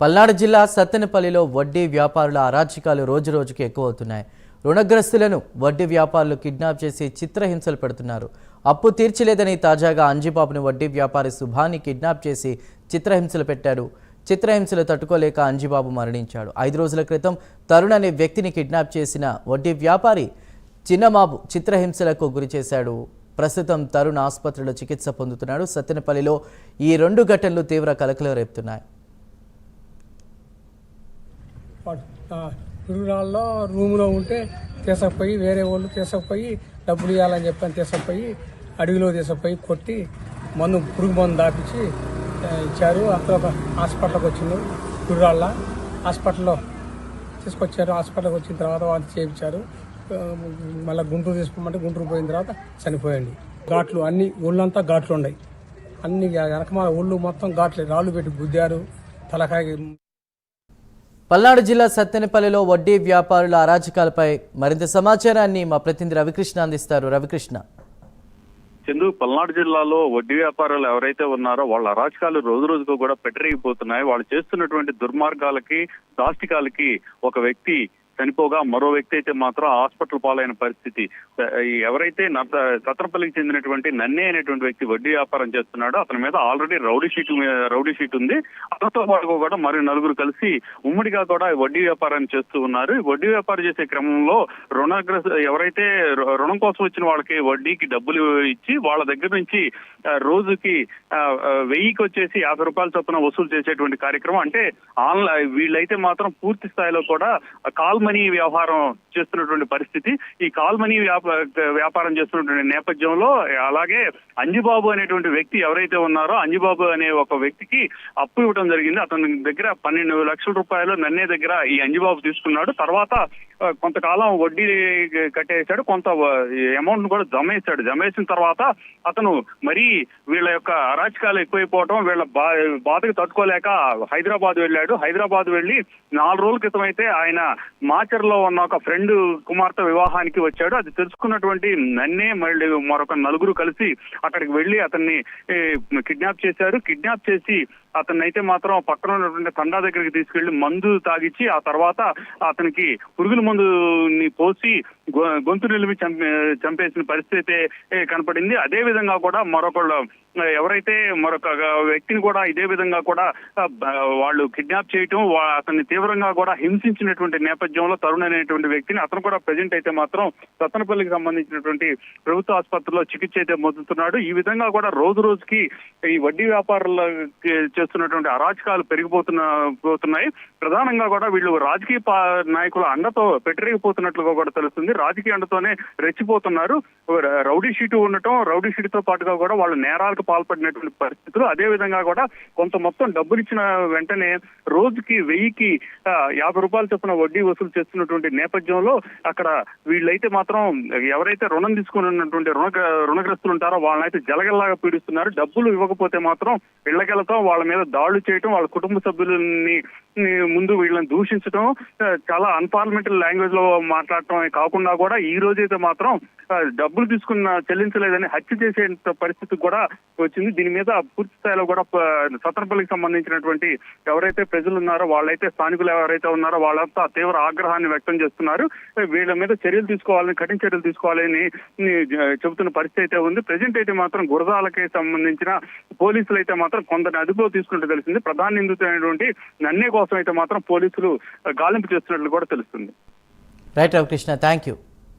పల్నాడు జిల్లా సత్తెనపల్లిలో వడ్డీ వ్యాపారుల అరాచకాలు రోజురోజుకు ఎక్కువవుతున్నాయి. రుణగ్రస్తులను వడ్డీ వ్యాపారులు కిడ్నాప్ చేసి చిత్రహింసలు పెడుతున్నారు. అప్పు తీర్చలేదని తాజాగా అంజిబాబును వడ్డీ వ్యాపారి సుభాని కిడ్నాప్ చేసి చిత్రహింసలు పెట్టాడు. చిత్రహింసలు తట్టుకోలేక అంజిబాబు మరణించాడు. 5 రోజుల క్రితం తరుణ్ అనే వ్యక్తిని కిడ్నాప్ చేసిన వడ్డీ వ్యాపారి చిన్నబాబు చిత్రహింసలకు గురి చేశాడు. ప్రస్తుతం తరుణ్ ఆసుపత్రిలో చికిత్స పొందుతున్నాడు. సత్తెనపల్లిలో ఈ 2 ఘటనలు తీవ్ర కలకలం రేపుతున్నాయి. పురుగురాల్లో రూమ్లో ఉంటే తీసుకుపోయి వేరే వాళ్ళు తీసుకుపోయి డబ్బులు ఇవ్వాలని చెప్పని తీసుకుపోయి అడవిలో తీసుకుపోయి కొట్టి పురుగు మందు దాపించి ఇచ్చారు. అక్కడ ఒక హాస్పిటల్కి వచ్చిండు. పురుగురాళ్ళ హాస్పిటల్లో తీసుకొచ్చారు. హాస్పిటల్కి వచ్చిన తర్వాత వాళ్ళు చేయించారు. మళ్ళీ గుంటూరు తీసుకోమంటే గుంటూరు పోయిన తర్వాత చనిపోయండి. ఘాట్లు అన్ని ఒళ్ళంతా ఘాట్లు ఉన్నాయి. అన్ని వెనకమాల ఒళ్ళు మొత్తం ఘాట్లే, రాళ్ళు పెట్టి గుద్దారు. తలకాయ. పల్నాడు జిల్లా సత్తెనపల్లిలో వడ్డీ వ్యాపారుల అరాచకాలపై మరింత సమాచారాన్ని మా ప్రతినిధి రవికృష్ణ అందిస్తారు. రవికృష్ణ. చందు, పల్నాడు జిల్లాలో వడ్డీ వ్యాపారులు ఎవరైతే ఉన్నారో వాళ్ళ అరాచకాలు రోజు రోజుకు కూడా పెట్టరిగిపోతున్నాయి. వాళ్ళు చేస్తున్నటువంటి దుర్మార్గాలకి, దాష్టికాలకి ఒక వ్యక్తి చనిపోగా మరో వ్యక్తి అయితే మాత్రం హాస్పిటల్ పాలైన పరిస్థితి. ఎవరైతే సత్తెనపల్లికి చెందినటువంటి నన్నే అనేటువంటి వ్యక్తి వడ్డీ వ్యాపారం చేస్తున్నాడో అతని మీద ఆల్రెడీ రౌడీ షీట్ ఉంది. అతనితో పాటు కూడా మరి 4 కలిసి ఉమ్మడిగా కూడా వడ్డీ వ్యాపారాన్ని చేస్తూ ఉన్నారు. వడ్డీ వ్యాపారం చేసే క్రమంలో ఎవరైతే రుణం కోసం వచ్చిన వాళ్ళకి వడ్డీకి డబ్బులు ఇచ్చి వాళ్ళ దగ్గర నుంచి రోజుకి 1000కి వచ్చేసి 50 రూపాయల చొప్పున వసూలు చేసేటువంటి కార్యక్రమం. అంటే ఆన్లైన్ వీళ్ళైతే మాత్రం పూర్తి స్థాయిలో కూడా కాల్ మనీ వ్యవహారం చేస్తున్నటువంటి పరిస్థితి. ఈ కాల్ మనీ వ్యాపారం చేస్తున్నటువంటి నేపథ్యంలో అలాగే అంజిబాబు అనేటువంటి వ్యక్తి ఎవరైతే ఉన్నారో అంజిబాబు అనే ఒక వ్యక్తికి అప్పు ఇవ్వడం జరిగింది. అతని దగ్గర 12 లక్షల రూపాయలు నన్నే దగ్గర ఈ అంజిబాబు తీసుకున్నాడు. తర్వాత కొంతకాలం వడ్డీ కట్టేశాడు, కొంత అమౌంట్ కూడా జమేసిన తర్వాత అతను మరీ వీళ్ళ యొక్క అరాచకాలు ఎక్కువైపోవటం, వీళ్ళ బాధకు తట్టుకోలేక హైదరాబాద్ వెళ్ళాడు. హైదరాబాద్ వెళ్ళి 4 రోజుల క్రితం అయితే ఆయన మాచర్లో ఉన్న ఒక ఫ్రెండ్ కుమార్తె వివాహానికి వచ్చాడు. అది తెలుసుకున్నటువంటి నన్నే మళ్ళీ మరొక 4 కలిసి అక్కడికి వెళ్ళి అతన్ని కిడ్నాప్ చేశారు. కిడ్నాప్ చేసి అతన్ని అయితే మాత్రం పక్కన ఉన్నటువంటి తండా దగ్గరికి తీసుకెళ్లి మందు తాగిచ్చి ఆ తర్వాత అతనికి పురుగుల మందుని పోసి గొంతు నిలిమి చంపేసిన పరిస్థితి కనపడింది. అదే విధంగా కూడా ఎవరైతే మరొక వ్యక్తిని కూడా ఇదే విధంగా కూడా వాళ్ళు కిడ్నాప్ చేయటం, అతన్ని తీవ్రంగా కూడా హింసించినటువంటి నేపథ్యంలో తరుణ్ అనేటువంటి వ్యక్తిని అతను కూడా ప్రజెంట్ అయితే మాత్రం సత్తెనపల్లికి సంబంధించినటువంటి ప్రభుత్వ ఆసుపత్రిలో చికిత్స అయితే పొందుతున్నాడు. ఈ విధంగా కూడా రోజు రోజుకి ఈ వడ్డీ వ్యాపారులు చేస్తున్నటువంటి అరాచకాలు పెరిగిపోతున్నాయి. ప్రధానంగా కూడా వీళ్ళు రాజకీయ నాయకుల అండతో పెట్టరిగిపోతున్నట్లుగా కూడా తెలుస్తుంది. రాజకీయ అండతోనే రెచ్చిపోతున్నారు. రౌడీ షీటు ఉండటం, రౌడీ షీటుతో పాటుగా కూడా వాళ్ళు నేరాలకు పాల్పడినటువంటి పరిస్థితులు. అదే విధంగా కూడా కొంత మొత్తం డబ్బులు ఇచ్చిన వెంటనే రోజుకి 1000కి 50 రూపాయలు చొప్పున వడ్డీ వసూలు చేస్తున్నటువంటి నేపథ్యంలో అక్కడ వీళ్ళైతే మాత్రం ఎవరైతే రుణం తీసుకుని ఉన్నటువంటి రుణగ్రస్తులు ఉంటారో వాళ్ళనైతే జలగల్లాగా పీడిస్తున్నారు. డబ్బులు ఇవ్వకపోతే మాత్రం ఇళ్లకెళ్తాం, వాళ్ళ మీద దాడులు చేయటం, వాళ్ళ కుటుంబ సభ్యులని ముందు వీళ్ళని దూషించడం, చాలా అన్పార్లమెంటరీ లాంగ్వేజ్ లో మాట్లాడటం కాకుండా కూడా ఈ రోజైతే మాత్రం డబ్బులు చెల్లించలేదని హత్య చేసే పరిస్థితి కూడా వచ్చింది. దీని మీద పూర్తి స్థాయిలో కూడా సత్తెనపల్లికి సంబంధించినటువంటి ఎవరైతే ప్రజలు ఉన్నారో వాళ్ళైతే స్థానికులు ఎవరైతే ఉన్నారో వాళ్ళంతా తీవ్ర ఆగ్రహాన్ని వ్యక్తం చేస్తున్నారు. వీళ్ళ మీద కఠిన చర్యలు తీసుకోవాలని చెబుతున్న పరిస్థితి అయితే ఉంది. ప్రజెంట్ అయితే మాత్రం గురజాలకి సంబంధించిన పోలీసులు అయితే మాత్రం కొందరిని అదుపులో తీసుకున్నట్టు తెలిసింది. ప్రధాన నిందితులైనటువంటి నన్నే కోసం అయితే మాత్రం పోలీసులు గాలింపు చేస్తున్నట్లు కూడా తెలుస్తుంది. Right Ravikrishna, thank you.